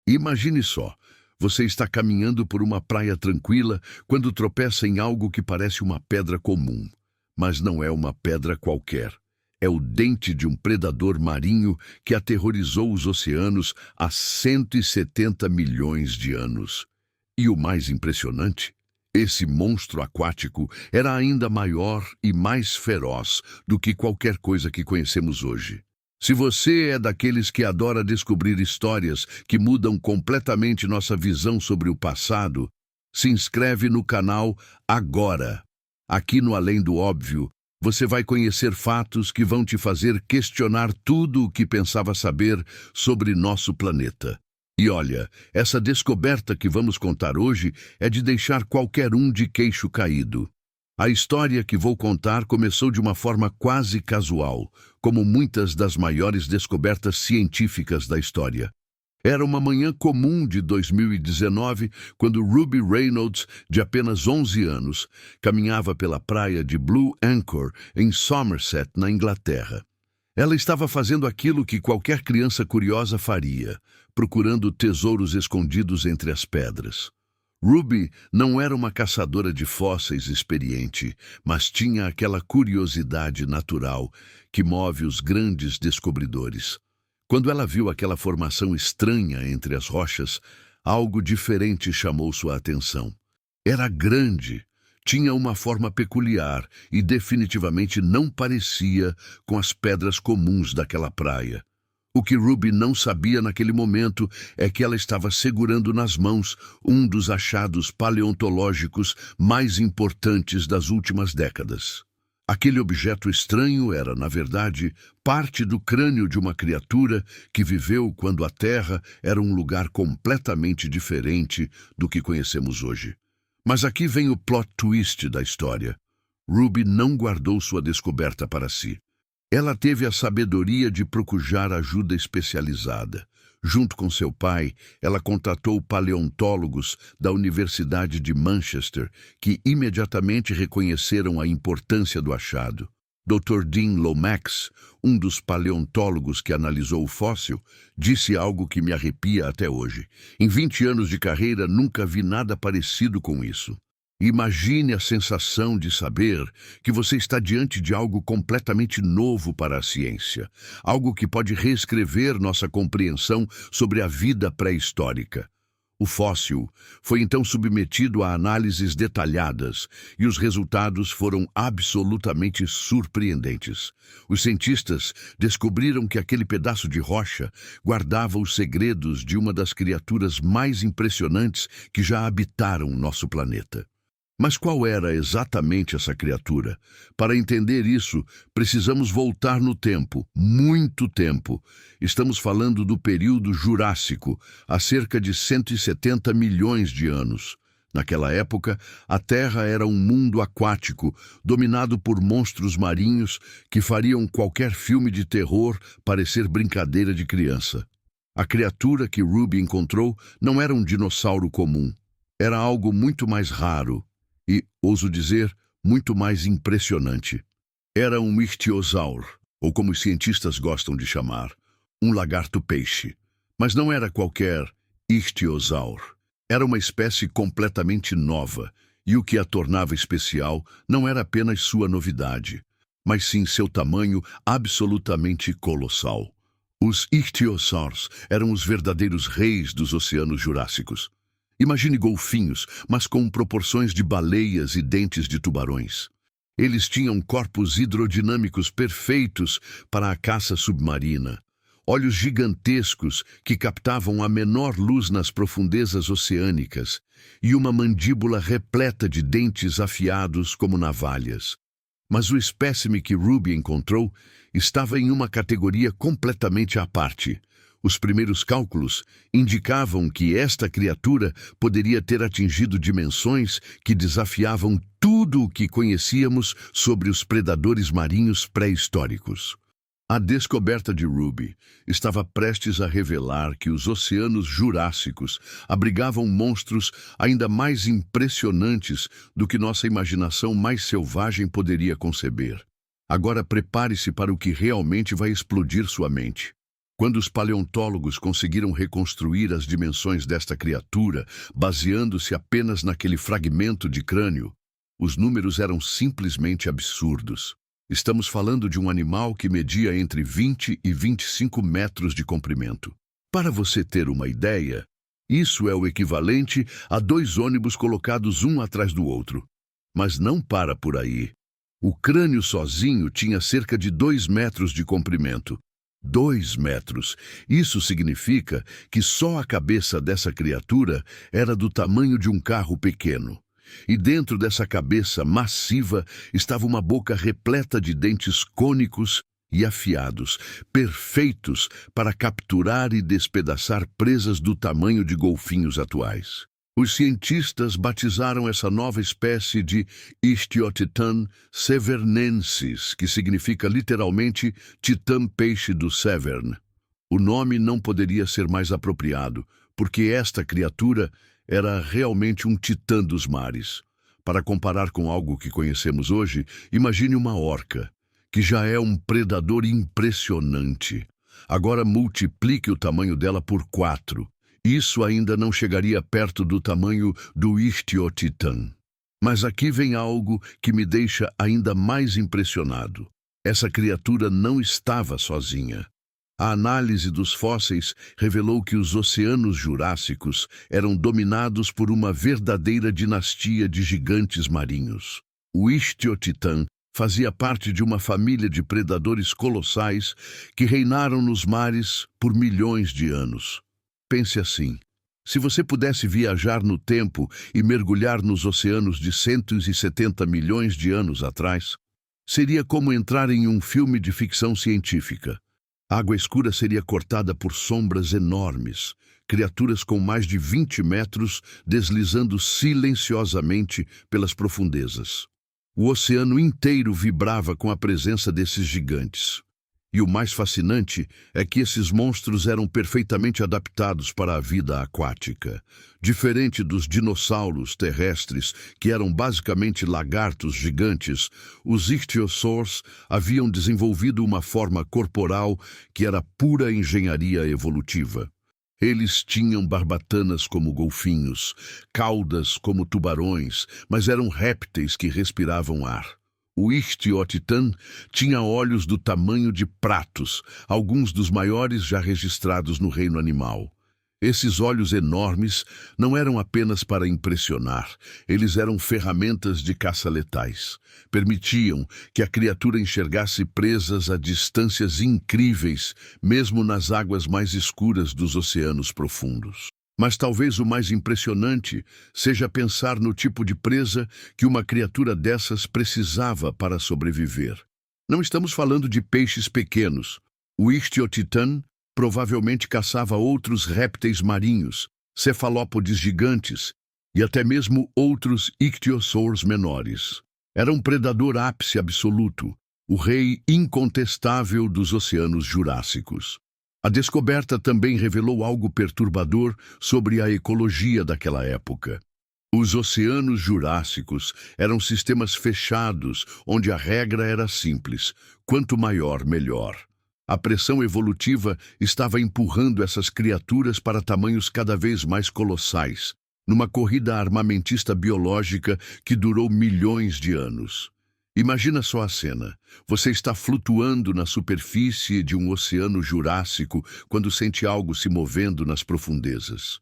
Imagine só, você está caminhando por uma praia tranquila quando tropeça em algo que parece uma pedra comum. Mas não é uma pedra qualquer. É o dente de um predador marinho que aterrorizou os oceanos há 170 milhões de anos. E o mais impressionante? Esse monstro aquático era ainda maior e mais feroz do que qualquer coisa que conhecemos hoje. Se você é daqueles que adora descobrir histórias que mudam completamente nossa visão sobre o passado, se inscreve no canal agora. Aqui no Além do Óbvio, você vai conhecer fatos que vão te fazer questionar tudo o que pensava saber sobre nosso planeta. E olha, essa descoberta que vamos contar hoje é de deixar qualquer um de queixo caído. A história que vou contar começou de uma forma quase casual, como muitas das maiores descobertas científicas da história. Era uma manhã comum de 2019, quando Ruby Reynolds, de apenas 11 anos, caminhava pela praia de Blue Anchor, em Somerset, na Inglaterra. Ela estava fazendo aquilo que qualquer criança curiosa faria, procurando tesouros escondidos entre as pedras. Ruby não era uma caçadora de fósseis experiente, mas tinha aquela curiosidade natural que move os grandes descobridores. Quando ela viu aquela formação estranha entre as rochas, algo diferente chamou sua atenção. Era grande, tinha uma forma peculiar e definitivamente não parecia com as pedras comuns daquela praia. O que Ruby não sabia naquele momento é que ela estava segurando nas mãos um dos achados paleontológicos mais importantes das últimas décadas. Aquele objeto estranho era, na verdade, parte do crânio de uma criatura que viveu quando a Terra era um lugar completamente diferente do que conhecemos hoje. Mas aqui vem o plot twist da história. Ruby não guardou sua descoberta para si. Ela teve a sabedoria de procurar ajuda especializada. Junto com seu pai, ela contratou paleontólogos da Universidade de Manchester, que imediatamente reconheceram a importância do achado. Dr. Dean Lomax, um dos paleontólogos que analisou o fóssil, disse algo que me arrepia até hoje. Em 20 anos de carreira, nunca vi nada parecido com isso. Imagine a sensação de saber que você está diante de algo completamente novo para a ciência, algo que pode reescrever nossa compreensão sobre a vida pré-histórica. O fóssil foi então submetido a análises detalhadas e os resultados foram absolutamente surpreendentes. Os cientistas descobriram que aquele pedaço de rocha guardava os segredos de uma das criaturas mais impressionantes que já habitaram nosso planeta. Mas qual era exatamente essa criatura? Para entender isso, precisamos voltar no tempo, muito tempo. Estamos falando do período Jurássico, há cerca de 170 milhões de anos. Naquela época, a Terra era um mundo aquático, dominado por monstros marinhos que fariam qualquer filme de terror parecer brincadeira de criança. A criatura que Ruby encontrou não era um dinossauro comum. Era algo muito mais raro. E, ouso dizer, muito mais impressionante. Era um ictiosauro, ou como os cientistas gostam de chamar, um lagarto-peixe. Mas não era qualquer ictiosauro. Era uma espécie completamente nova, e o que a tornava especial não era apenas sua novidade, mas sim seu tamanho absolutamente colossal. Os ictiosaurs eram os verdadeiros reis dos oceanos jurássicos. Imagine golfinhos, mas com proporções de baleias e dentes de tubarões. Eles tinham corpos hidrodinâmicos perfeitos para a caça submarina, olhos gigantescos que captavam a menor luz nas profundezas oceânicas e uma mandíbula repleta de dentes afiados como navalhas. Mas o espécime que Ruby encontrou estava em uma categoria completamente à parte. Os primeiros cálculos indicavam que esta criatura poderia ter atingido dimensões que desafiavam tudo o que conhecíamos sobre os predadores marinhos pré-históricos. A descoberta de Ruby estava prestes a revelar que os oceanos jurássicos abrigavam monstros ainda mais impressionantes do que nossa imaginação mais selvagem poderia conceber. Agora prepare-se para o que realmente vai explodir sua mente. Quando os paleontólogos conseguiram reconstruir as dimensões desta criatura, baseando-se apenas naquele fragmento de crânio, os números eram simplesmente absurdos. Estamos falando de um animal que media entre 20 e 25 metros de comprimento. Para você ter uma ideia, isso é o equivalente a 2 ônibus colocados um atrás do outro. Mas não para por aí. O crânio sozinho tinha cerca de 2 metros de comprimento. 2 metros. Isso significa que só a cabeça dessa criatura era do tamanho de um carro pequeno. E dentro dessa cabeça massiva estava uma boca repleta de dentes cônicos e afiados, perfeitos para capturar e despedaçar presas do tamanho de golfinhos atuais. Os cientistas batizaram essa nova espécie de Ichthyotitã severnensis, que significa literalmente titã-peixe do Severn. O nome não poderia ser mais apropriado, porque esta criatura era realmente um titã dos mares. Para comparar com algo que conhecemos hoje, imagine uma orca, que já é um predador impressionante. Agora multiplique o tamanho dela por 4. Isso ainda não chegaria perto do tamanho do Ichthyotitã. Mas aqui vem algo que me deixa ainda mais impressionado. Essa criatura não estava sozinha. A análise dos fósseis revelou que os oceanos jurássicos eram dominados por uma verdadeira dinastia de gigantes marinhos. O Ichthyotitã fazia parte de uma família de predadores colossais que reinaram nos mares por milhões de anos. Pense assim, se você pudesse viajar no tempo e mergulhar nos oceanos de 170 milhões de anos atrás, seria como entrar em um filme de ficção científica. A água escura seria cortada por sombras enormes, criaturas com mais de 20 metros deslizando silenciosamente pelas profundezas. O oceano inteiro vibrava com a presença desses gigantes. E o mais fascinante é que esses monstros eram perfeitamente adaptados para a vida aquática. Diferente dos dinossauros terrestres, que eram basicamente lagartos gigantes, os ichthyosaurs haviam desenvolvido uma forma corporal que era pura engenharia evolutiva. Eles tinham barbatanas como golfinhos, caudas como tubarões, mas eram répteis que respiravam ar. O Ichthyotitã tinha olhos do tamanho de pratos, alguns dos maiores já registrados no reino animal. Esses olhos enormes não eram apenas para impressionar, eles eram ferramentas de caça letais. Permitiam que a criatura enxergasse presas a distâncias incríveis, mesmo nas águas mais escuras dos oceanos profundos. Mas talvez o mais impressionante seja pensar no tipo de presa que uma criatura dessas precisava para sobreviver. Não estamos falando de peixes pequenos. O Ichthyotitã provavelmente caçava outros répteis marinhos, cefalópodes gigantes e até mesmo outros ictiosaurs menores. Era um predador ápice absoluto, o rei incontestável dos oceanos jurássicos. A descoberta também revelou algo perturbador sobre a ecologia daquela época. Os oceanos jurássicos eram sistemas fechados, onde a regra era simples: quanto maior, melhor. A pressão evolutiva estava empurrando essas criaturas para tamanhos cada vez mais colossais, numa corrida armamentista biológica que durou milhões de anos. Imagina só a cena. Você está flutuando na superfície de um oceano jurássico quando sente algo se movendo nas profundezas.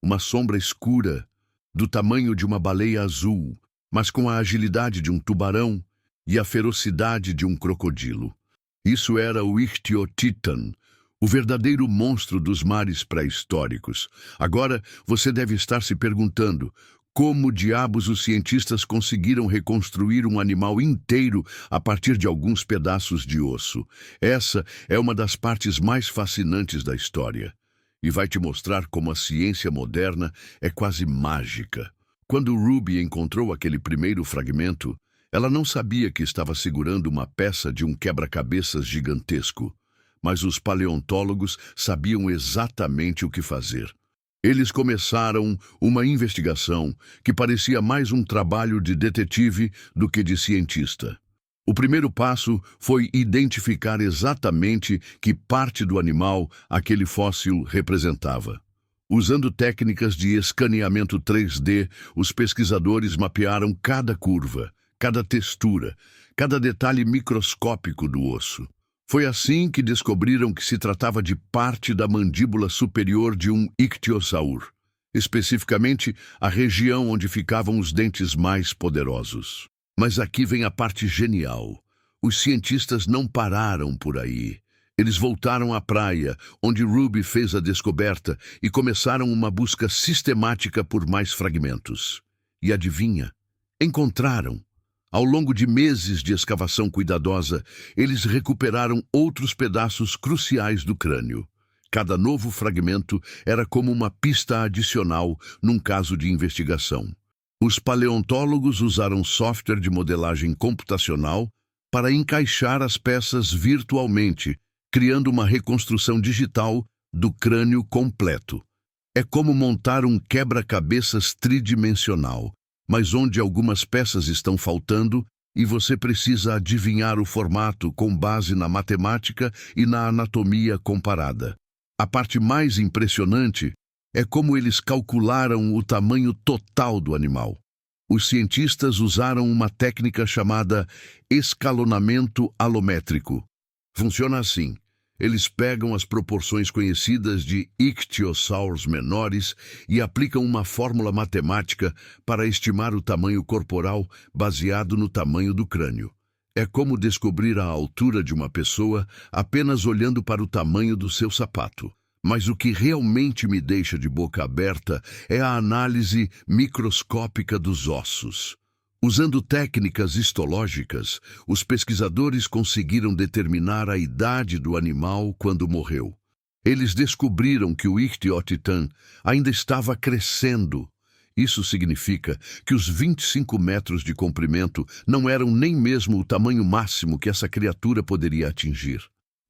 Uma sombra escura, do tamanho de uma baleia azul, mas com a agilidade de um tubarão e a ferocidade de um crocodilo. Isso era o Ichthyotitã, o verdadeiro monstro dos mares pré-históricos. Agora você deve estar se perguntando: como diabos os cientistas conseguiram reconstruir um animal inteiro a partir de alguns pedaços de osso? Essa é uma das partes mais fascinantes da história. E vai te mostrar como a ciência moderna é quase mágica. Quando Ruby encontrou aquele primeiro fragmento, ela não sabia que estava segurando uma peça de um quebra-cabeças gigantesco. Mas os paleontólogos sabiam exatamente o que fazer. Eles começaram uma investigação que parecia mais um trabalho de detetive do que de cientista. O primeiro passo foi identificar exatamente que parte do animal aquele fóssil representava. Usando técnicas de escaneamento 3D, os pesquisadores mapearam cada curva, cada textura, cada detalhe microscópico do osso. Foi assim que descobriram que se tratava de parte da mandíbula superior de um ictiosaur, especificamente a região onde ficavam os dentes mais poderosos. Mas aqui vem a parte genial. Os cientistas não pararam por aí. Eles voltaram à praia, onde Ruby fez a descoberta, e começaram uma busca sistemática por mais fragmentos. E adivinha? Encontraram. Ao longo de meses de escavação cuidadosa, eles recuperaram outros pedaços cruciais do crânio. Cada novo fragmento era como uma pista adicional num caso de investigação. Os paleontólogos usaram software de modelagem computacional para encaixar as peças virtualmente, criando uma reconstrução digital do crânio completo. É como montar um quebra-cabeças tridimensional, mas onde algumas peças estão faltando e você precisa adivinhar o formato com base na matemática e na anatomia comparada. A parte mais impressionante é como eles calcularam o tamanho total do animal. Os cientistas usaram uma técnica chamada escalonamento alométrico. Funciona assim. Eles pegam as proporções conhecidas de ictiosaurs menores e aplicam uma fórmula matemática para estimar o tamanho corporal baseado no tamanho do crânio. É como descobrir a altura de uma pessoa apenas olhando para o tamanho do seu sapato. Mas o que realmente me deixa de boca aberta é a análise microscópica dos ossos. Usando técnicas histológicas, os pesquisadores conseguiram determinar a idade do animal quando morreu. Eles descobriram que o Ichthyotitan ainda estava crescendo. Isso significa que os 25 metros de comprimento não eram nem mesmo o tamanho máximo que essa criatura poderia atingir.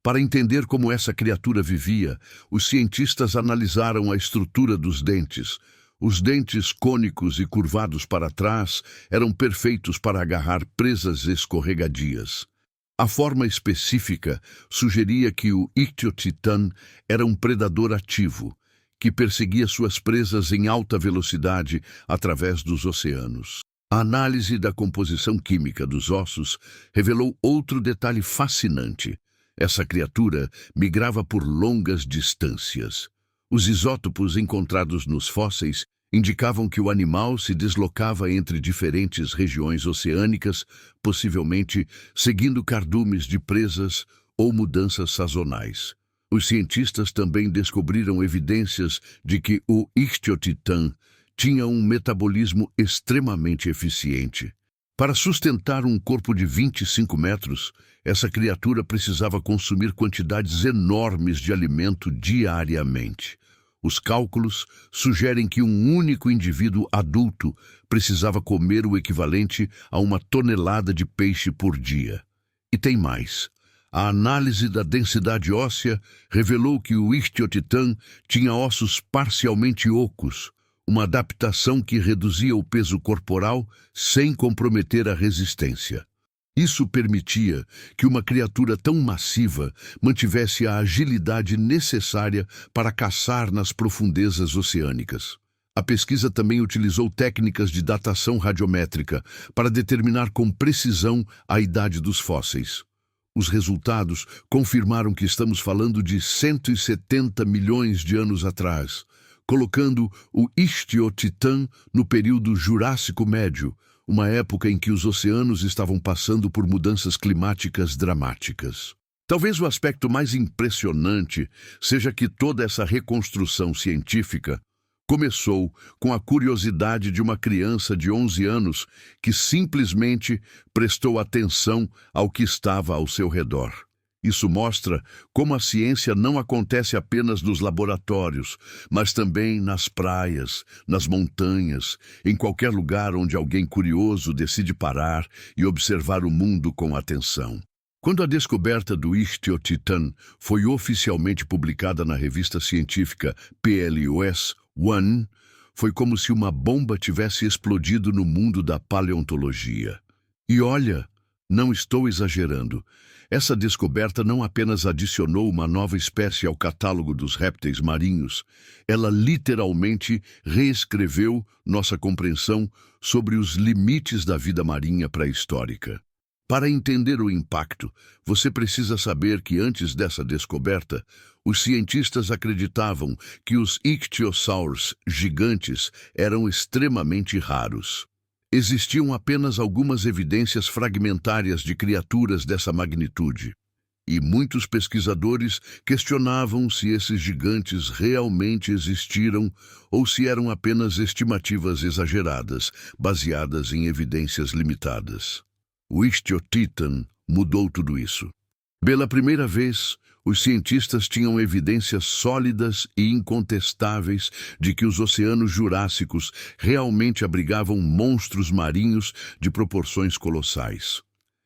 Para entender como essa criatura vivia, os cientistas analisaram a estrutura dos dentes. Os dentes cônicos e curvados para trás eram perfeitos para agarrar presas escorregadias. A forma específica sugeria que o Ichthyotitan era um predador ativo, que perseguia suas presas em alta velocidade através dos oceanos. A análise da composição química dos ossos revelou outro detalhe fascinante. Essa criatura migrava por longas distâncias. Os isótopos encontrados nos fósseis indicavam que o animal se deslocava entre diferentes regiões oceânicas, possivelmente seguindo cardumes de presas ou mudanças sazonais. Os cientistas também descobriram evidências de que o Ichthyotitan tinha um metabolismo extremamente eficiente. Para sustentar um corpo de 25 metros, essa criatura precisava consumir quantidades enormes de alimento diariamente. Os cálculos sugerem que um único indivíduo adulto precisava comer o equivalente a 1 tonelada de peixe por dia. E tem mais. A análise da densidade óssea revelou que o Ichthyotitan tinha ossos parcialmente ocos, uma adaptação que reduzia o peso corporal sem comprometer a resistência. Isso permitia que uma criatura tão massiva mantivesse a agilidade necessária para caçar nas profundezas oceânicas. A pesquisa também utilizou técnicas de datação radiométrica para determinar com precisão a idade dos fósseis. Os resultados confirmaram que estamos falando de 170 milhões de anos atrás, colocando o Ichthyotitan no período Jurássico Médio, uma época em que os oceanos estavam passando por mudanças climáticas dramáticas. Talvez o aspecto mais impressionante seja que toda essa reconstrução científica começou com a curiosidade de uma criança de 11 anos que simplesmente prestou atenção ao que estava ao seu redor. Isso mostra como a ciência não acontece apenas nos laboratórios, mas também nas praias, nas montanhas, em qualquer lugar onde alguém curioso decide parar e observar o mundo com atenção. Quando a descoberta do Ichthyotitan foi oficialmente publicada na revista científica PLOS One, foi como se uma bomba tivesse explodido no mundo da paleontologia. E olha, Não estou exagerando. Essa descoberta não apenas adicionou uma nova espécie ao catálogo dos répteis marinhos, ela literalmente reescreveu nossa compreensão sobre os limites da vida marinha pré-histórica. Para entender o impacto, você precisa saber que antes dessa descoberta, os cientistas acreditavam que os ictiosaurs gigantes eram extremamente raros. Existiam apenas algumas evidências fragmentárias de criaturas dessa magnitude, e muitos pesquisadores questionavam se esses gigantes realmente existiram ou se eram apenas estimativas exageradas, baseadas em evidências limitadas. O Ichthyotitan mudou tudo isso. Pela primeira vez, os cientistas tinham evidências sólidas e incontestáveis de que os oceanos jurássicos realmente abrigavam monstros marinhos de proporções colossais.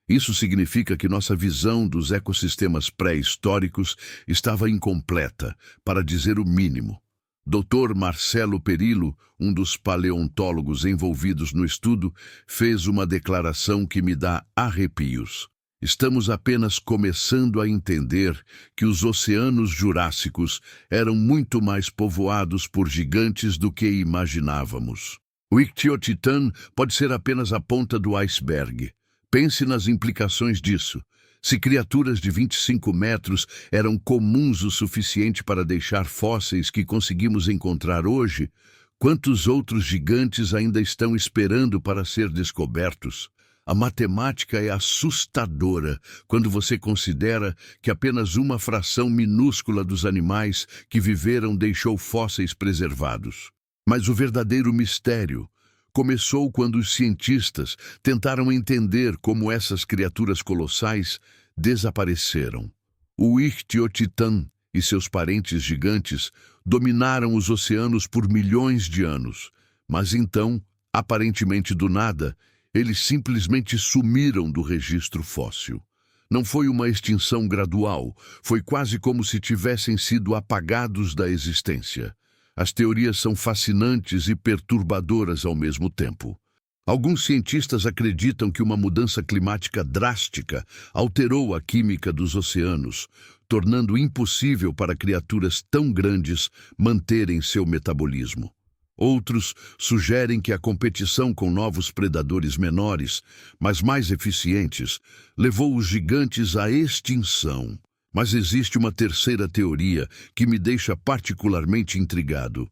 Isso significa que nossa visão dos ecossistemas pré-históricos estava incompleta, para dizer o mínimo. Dr. Marcelo Perillo, um dos paleontólogos envolvidos no estudo, fez uma declaração que me dá arrepios. Estamos apenas começando a entender que os oceanos jurássicos eram muito mais povoados por gigantes do que imaginávamos. O Ichthyotitan pode ser apenas a ponta do iceberg. Pense nas implicações disso. Se criaturas de 25 metros eram comuns o suficiente para deixar fósseis que conseguimos encontrar hoje, quantos outros gigantes ainda estão esperando para ser descobertos? A matemática é assustadora quando você considera que apenas uma fração minúscula dos animais que viveram deixou fósseis preservados. Mas o verdadeiro mistério começou quando os cientistas tentaram entender como essas criaturas colossais desapareceram. O Ichthyotitan e seus parentes gigantes dominaram os oceanos por milhões de anos, mas então, aparentemente do nada, eles simplesmente sumiram do registro fóssil. Não foi uma extinção gradual, foi quase como se tivessem sido apagados da existência. As teorias são fascinantes e perturbadoras ao mesmo tempo. Alguns cientistas acreditam que uma mudança climática drástica alterou a química dos oceanos, tornando impossível para criaturas tão grandes manterem seu metabolismo. Outros sugerem que a competição com novos predadores menores, mas mais eficientes, levou os gigantes à extinção. Mas existe uma terceira teoria que me deixa particularmente intrigado: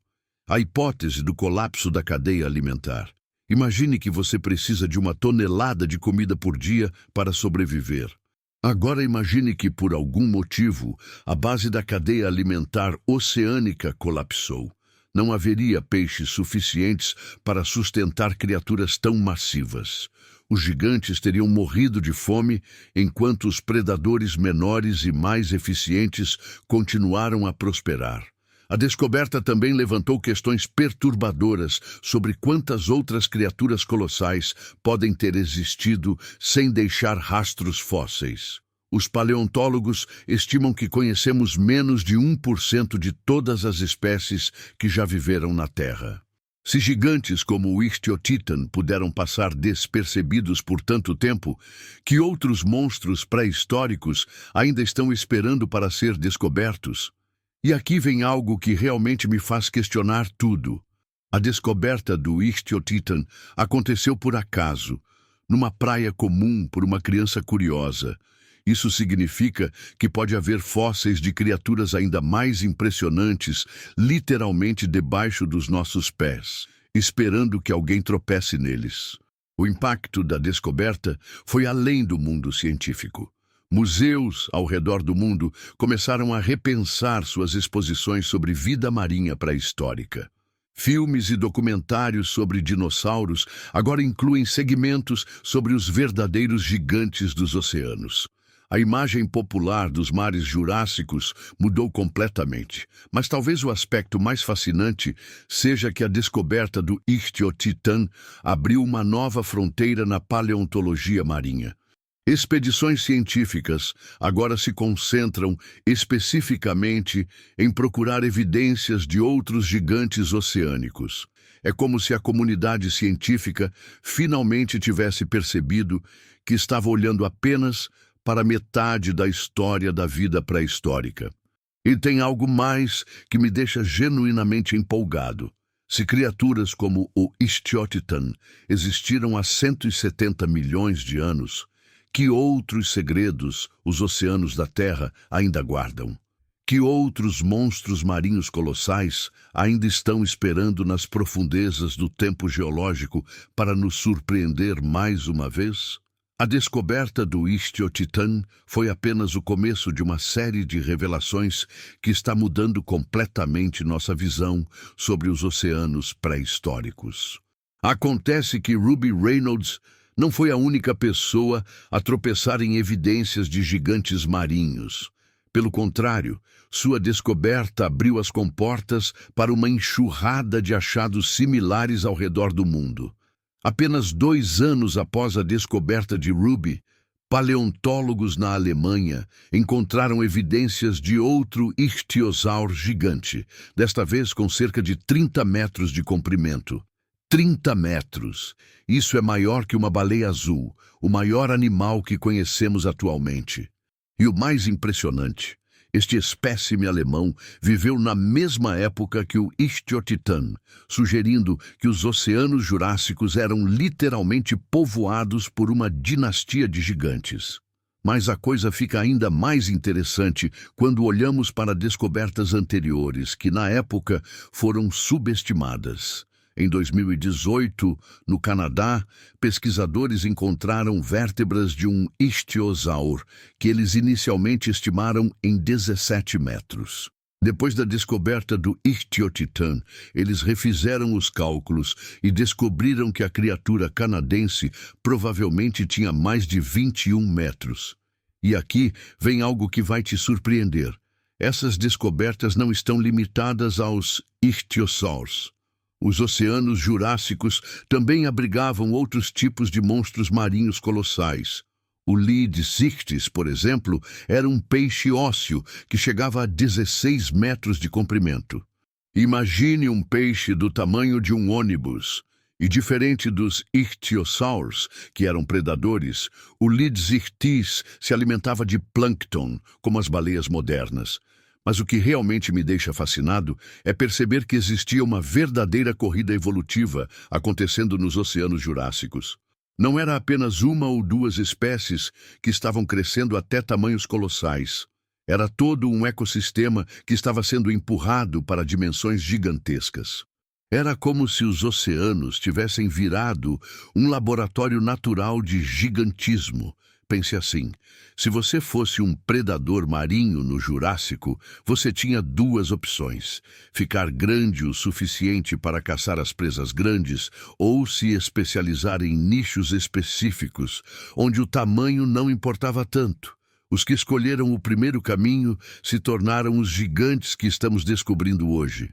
a hipótese do colapso da cadeia alimentar. Imagine que você precisa de 1 tonelada de comida por dia para sobreviver. Agora imagine que, por algum motivo, a base da cadeia alimentar oceânica colapsou. Não haveria peixes suficientes para sustentar criaturas tão massivas. Os gigantes teriam morrido de fome, enquanto os predadores menores e mais eficientes continuaram a prosperar. A descoberta também levantou questões perturbadoras sobre quantas outras criaturas colossais podem ter existido sem deixar rastros fósseis. Os paleontólogos estimam que conhecemos menos de 1% de todas as espécies que já viveram na Terra. Se gigantes como o Ichthyotitan puderam passar despercebidos por tanto tempo, que outros monstros pré-históricos ainda estão esperando para ser descobertos? E aqui vem algo que realmente me faz questionar tudo. A descoberta do Ichthyotitan aconteceu por acaso, numa praia comum por uma criança curiosa. Isso significa que pode haver fósseis de criaturas ainda mais impressionantes, literalmente debaixo dos nossos pés, esperando que alguém tropece neles. O impacto da descoberta foi além do mundo científico. Museus ao redor do mundo começaram a repensar suas exposições sobre vida marinha pré-histórica. Filmes e documentários sobre dinossauros agora incluem segmentos sobre os verdadeiros gigantes dos oceanos. A imagem popular dos mares jurássicos mudou completamente, mas talvez o aspecto mais fascinante seja que a descoberta do Ichthyotitan abriu uma nova fronteira na paleontologia marinha. Expedições científicas agora se concentram especificamente em procurar evidências de outros gigantes oceânicos. É como se a comunidade científica finalmente tivesse percebido que estava olhando apenas para metade da história da vida pré-histórica. E tem algo mais que me deixa genuinamente empolgado. Se criaturas como o Istiotitan existiram há 170 milhões de anos, que outros segredos os oceanos da Terra ainda guardam? Que outros monstros marinhos colossais ainda estão esperando nas profundezas do tempo geológico para nos surpreender mais uma vez? A descoberta do Istiotitan foi apenas o começo de uma série de revelações que está mudando completamente nossa visão sobre os oceanos pré-históricos. Acontece que Ruby Reynolds não foi a única pessoa a tropeçar em evidências de gigantes marinhos. Pelo contrário, sua descoberta abriu as comportas para uma enxurrada de achados similares ao redor do mundo. Apenas 2 anos após a descoberta de Ruby, paleontólogos na Alemanha encontraram evidências de outro ictiosauro gigante, desta vez com cerca de 30 metros de comprimento. 30 metros! Isso é maior que uma baleia azul, o maior animal que conhecemos atualmente. E o mais impressionante, este espécime alemão viveu na mesma época que o Istiotitan, sugerindo que os oceanos jurássicos eram literalmente povoados por uma dinastia de gigantes. Mas a coisa fica ainda mais interessante quando olhamos para descobertas anteriores que, na época, foram subestimadas. Em 2018, no Canadá, pesquisadores encontraram vértebras de um istiosauro, que eles inicialmente estimaram em 17 metros. Depois da descoberta do Istiotitan, eles refizeram os cálculos e descobriram que a criatura canadense provavelmente tinha mais de 21 metros. E aqui vem algo que vai te surpreender. Essas descobertas não estão limitadas aos ictiossauros. Os oceanos jurássicos também abrigavam outros tipos de monstros marinhos colossais. O Leadsichthys, por exemplo, era um peixe ósseo que chegava a 16 metros de comprimento. Imagine um peixe do tamanho de um ônibus. E diferente dos ictiossauros, que eram predadores, o Leadsichthys se alimentava de plâncton, como as baleias modernas. Mas o que realmente me deixa fascinado é perceber que existia uma verdadeira corrida evolutiva acontecendo nos oceanos jurássicos. Não era apenas uma ou 2 espécies que estavam crescendo até tamanhos colossais. Era todo um ecossistema que estava sendo empurrado para dimensões gigantescas. Era como se os oceanos tivessem virado um laboratório natural de gigantismo. Pense assim, se você fosse um predador marinho no Jurássico, você tinha 2 opções: ficar grande o suficiente para caçar as presas grandes ou se especializar em nichos específicos, onde o tamanho não importava tanto. Os que escolheram o primeiro caminho se tornaram os gigantes que estamos descobrindo hoje.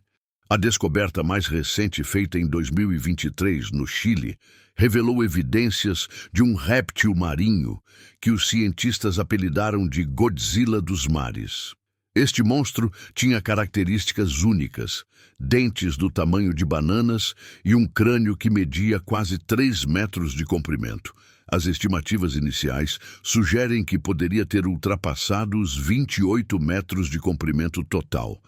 A descoberta mais recente, feita em 2023, no Chile, revelou evidências de um réptil marinho que os cientistas apelidaram de Godzilla dos mares. Este monstro tinha características únicas, dentes do tamanho de bananas e um crânio que media quase 3 metros de comprimento. As estimativas iniciais sugerem que poderia ter ultrapassado os 28 metros de comprimento total.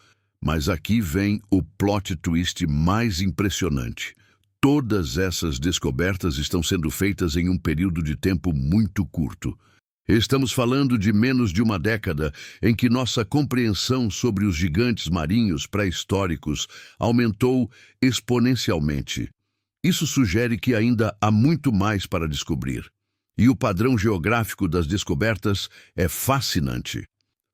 Mas aqui vem o plot twist mais impressionante. Todas essas descobertas estão sendo feitas em um período de tempo muito curto. Estamos falando de menos de uma década em que nossa compreensão sobre os gigantes marinhos pré-históricos aumentou exponencialmente. Isso sugere que ainda há muito mais para descobrir. E o padrão geográfico das descobertas é fascinante.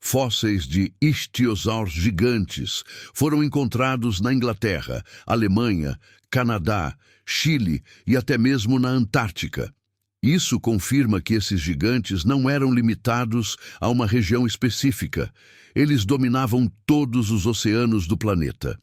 Fósseis de ichthyosaurs gigantes foram encontrados na Inglaterra, Alemanha, Canadá, Chile e até mesmo na Antártica. Isso confirma que esses gigantes não eram limitados a uma região específica. Eles dominavam todos os oceanos do planeta.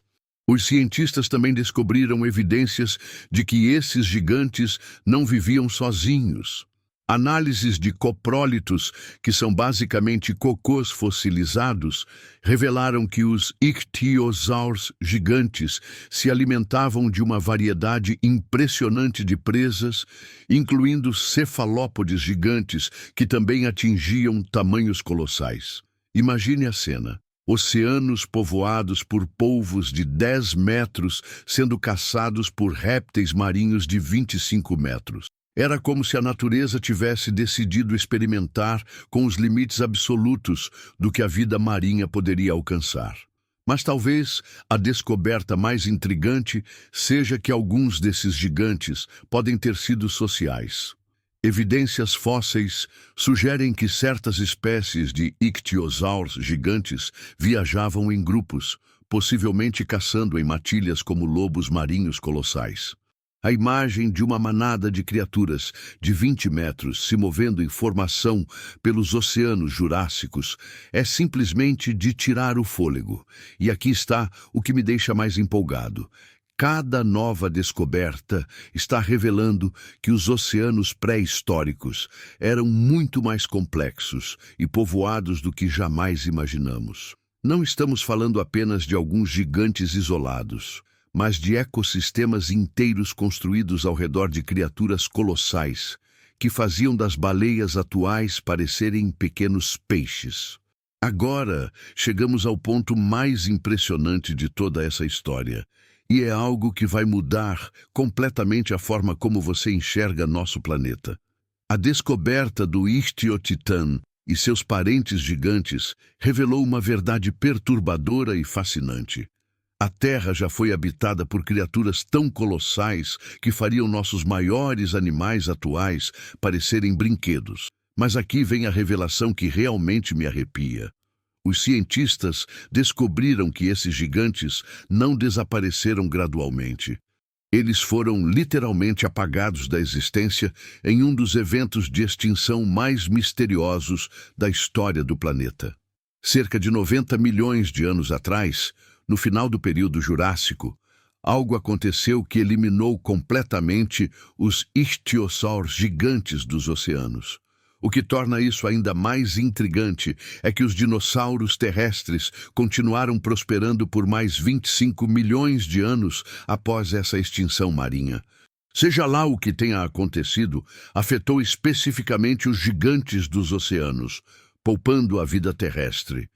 Os cientistas também descobriram evidências de que esses gigantes não viviam sozinhos. Análises de coprólitos, que são basicamente cocôs fossilizados, revelaram que os ictiosaurs gigantes se alimentavam de uma variedade impressionante de presas, incluindo cefalópodes gigantes que também atingiam tamanhos colossais. Imagine a cena. Oceanos povoados por polvos de 10 metros sendo caçados por répteis marinhos de 25 metros. Era como se a natureza tivesse decidido experimentar com os limites absolutos do que a vida marinha poderia alcançar. Mas talvez a descoberta mais intrigante seja que alguns desses gigantes podem ter sido sociais. Evidências fósseis sugerem que certas espécies de ictiosaurs gigantes viajavam em grupos, possivelmente caçando em matilhas como lobos marinhos colossais. A imagem de uma manada de criaturas de 20 metros se movendo em formação pelos oceanos jurássicos é simplesmente de tirar o fôlego. E aqui está o que me deixa mais empolgado. Cada nova descoberta está revelando que os oceanos pré-históricos eram muito mais complexos e povoados do que jamais imaginamos. Não estamos falando apenas de alguns gigantes isolados, mas de ecossistemas inteiros construídos ao redor de criaturas colossais, que faziam das baleias atuais parecerem pequenos peixes. Agora, chegamos ao ponto mais impressionante de toda essa história, e é algo que vai mudar completamente a forma como você enxerga nosso planeta. A descoberta do Ichthyotitan e seus parentes gigantes revelou uma verdade perturbadora e fascinante. A Terra já foi habitada por criaturas tão colossais que fariam nossos maiores animais atuais parecerem brinquedos. Mas aqui vem a revelação que realmente me arrepia. Os cientistas descobriram que esses gigantes não desapareceram gradualmente. Eles foram literalmente apagados da existência em um dos eventos de extinção mais misteriosos da história do planeta. Cerca de 90 milhões de anos atrás, no final do período Jurássico, algo aconteceu que eliminou completamente os ichthyosaurs gigantes dos oceanos. O que torna isso ainda mais intrigante é que os dinossauros terrestres continuaram prosperando por mais 25 milhões de anos após essa extinção marinha. Seja lá o que tenha acontecido, afetou especificamente os gigantes dos oceanos, poupando a vida terrestre.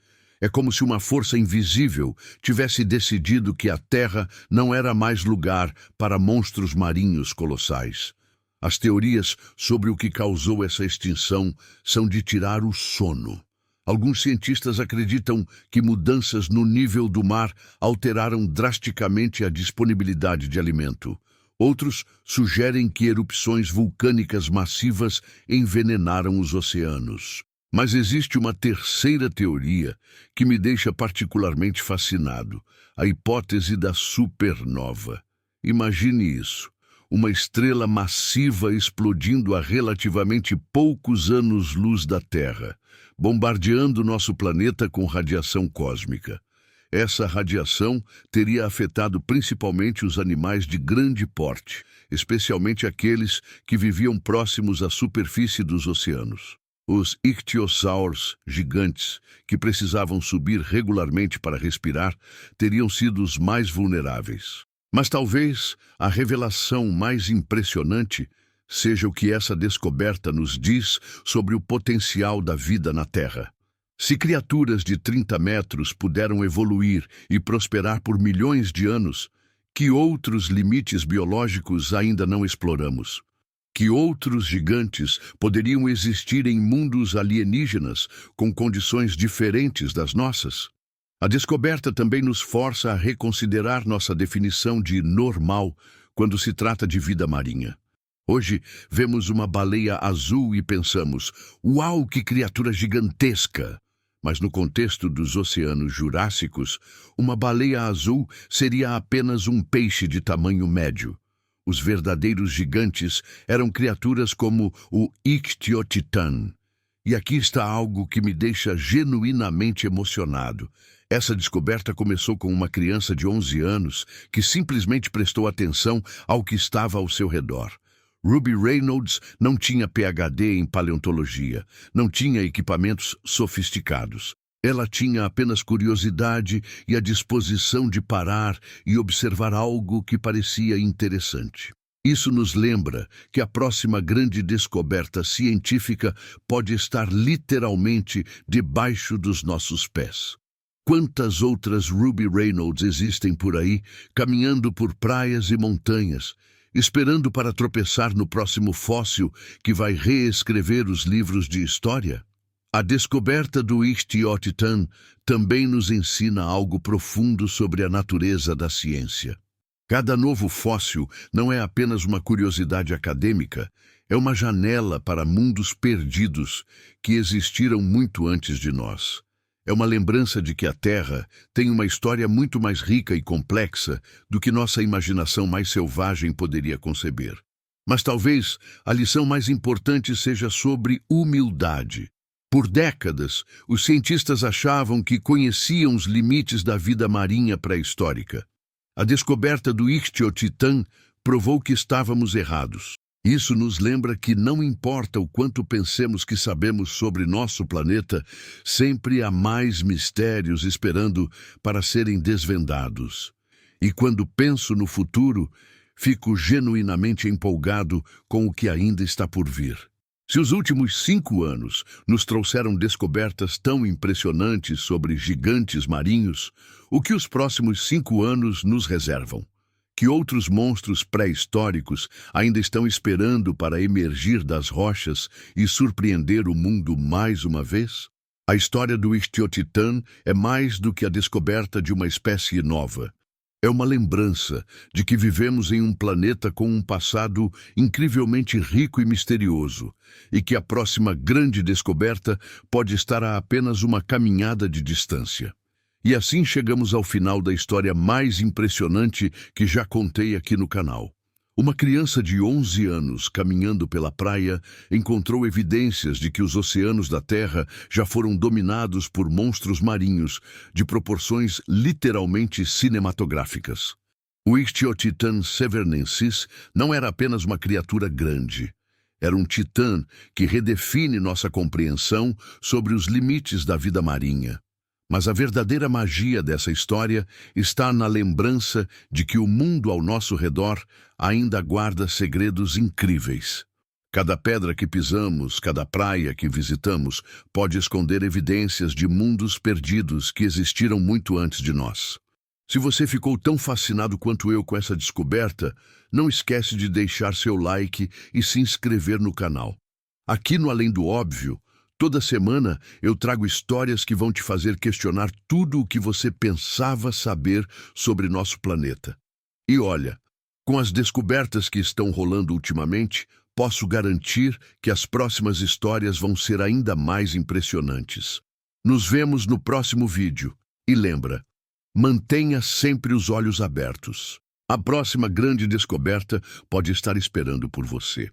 É como se uma força invisível tivesse decidido que a Terra não era mais lugar para monstros marinhos colossais. As teorias sobre o que causou essa extinção são de tirar o sono. Alguns cientistas acreditam que mudanças no nível do mar alteraram drasticamente a disponibilidade de alimento. Outros sugerem que erupções vulcânicas massivas envenenaram os oceanos. Mas existe uma terceira teoria que me deixa particularmente fascinado, a hipótese da supernova. Imagine isso, uma estrela massiva explodindo a relativamente poucos anos-luz da Terra, bombardeando nosso planeta com radiação cósmica. Essa radiação teria afetado principalmente os animais de grande porte, especialmente aqueles que viviam próximos à superfície dos oceanos. Os ictiosaurs gigantes, que precisavam subir regularmente para respirar, teriam sido os mais vulneráveis. Mas talvez a revelação mais impressionante seja o que essa descoberta nos diz sobre o potencial da vida na Terra. Se criaturas de 30 metros puderam evoluir e prosperar por milhões de anos, que outros limites biológicos ainda não exploramos? Que outros gigantes poderiam existir em mundos alienígenas com condições diferentes das nossas? A descoberta também nos força a reconsiderar nossa definição de normal quando se trata de vida marinha. Hoje, vemos uma baleia azul e pensamos, uau, que criatura gigantesca! Mas no contexto dos oceanos jurássicos, uma baleia azul seria apenas um peixe de tamanho médio. Os verdadeiros gigantes eram criaturas como o Ichthyotitan. E aqui está algo que me deixa genuinamente emocionado. Essa descoberta começou com uma criança de 11 anos que simplesmente prestou atenção ao que estava ao seu redor. Ruby Reynolds não tinha PhD em paleontologia, não tinha equipamentos sofisticados. Ela tinha apenas curiosidade e a disposição de parar e observar algo que parecia interessante. Isso nos lembra que a próxima grande descoberta científica pode estar literalmente debaixo dos nossos pés. Quantas outras Ruby Reynolds existem por aí, caminhando por praias e montanhas, esperando para tropeçar no próximo fóssil que vai reescrever os livros de história? A descoberta do Ichthyotitan também nos ensina algo profundo sobre a natureza da ciência. Cada novo fóssil não é apenas uma curiosidade acadêmica, é uma janela para mundos perdidos que existiram muito antes de nós. É uma lembrança de que a Terra tem uma história muito mais rica e complexa do que nossa imaginação mais selvagem poderia conceber. Mas talvez a lição mais importante seja sobre humildade. Por décadas, os cientistas achavam que conheciam os limites da vida marinha pré-histórica. A descoberta do Ichthyotitan provou que estávamos errados. Isso nos lembra que não importa o quanto pensemos que sabemos sobre nosso planeta, sempre há mais mistérios esperando para serem desvendados. E quando penso no futuro, fico genuinamente empolgado com o que ainda está por vir. Se os últimos 5 anos nos trouxeram descobertas tão impressionantes sobre gigantes marinhos, o que os próximos 5 anos nos reservam? Que outros monstros pré-históricos ainda estão esperando para emergir das rochas e surpreender o mundo mais uma vez? A história do Ichthyotitan é mais do que a descoberta de uma espécie nova. É uma lembrança de que vivemos em um planeta com um passado incrivelmente rico e misterioso, e que a próxima grande descoberta pode estar a apenas uma caminhada de distância. E assim chegamos ao final da história mais impressionante que já contei aqui no canal. Uma criança de 11 anos, caminhando pela praia, encontrou evidências de que os oceanos da Terra já foram dominados por monstros marinhos de proporções literalmente cinematográficas. O Ichthyotitan severnensis não era apenas uma criatura grande. Era um titã que redefine nossa compreensão sobre os limites da vida marinha. Mas a verdadeira magia dessa história está na lembrança de que o mundo ao nosso redor ainda guarda segredos incríveis. Cada pedra que pisamos, cada praia que visitamos, pode esconder evidências de mundos perdidos que existiram muito antes de nós. Se você ficou tão fascinado quanto eu com essa descoberta, não esquece de deixar seu like e se inscrever no canal. Aqui no Além do Óbvio, toda semana eu trago histórias que vão te fazer questionar tudo o que você pensava saber sobre nosso planeta. E olha, com as descobertas que estão rolando ultimamente, posso garantir que as próximas histórias vão ser ainda mais impressionantes. Nos vemos no próximo vídeo. E lembra, mantenha sempre os olhos abertos. A próxima grande descoberta pode estar esperando por você.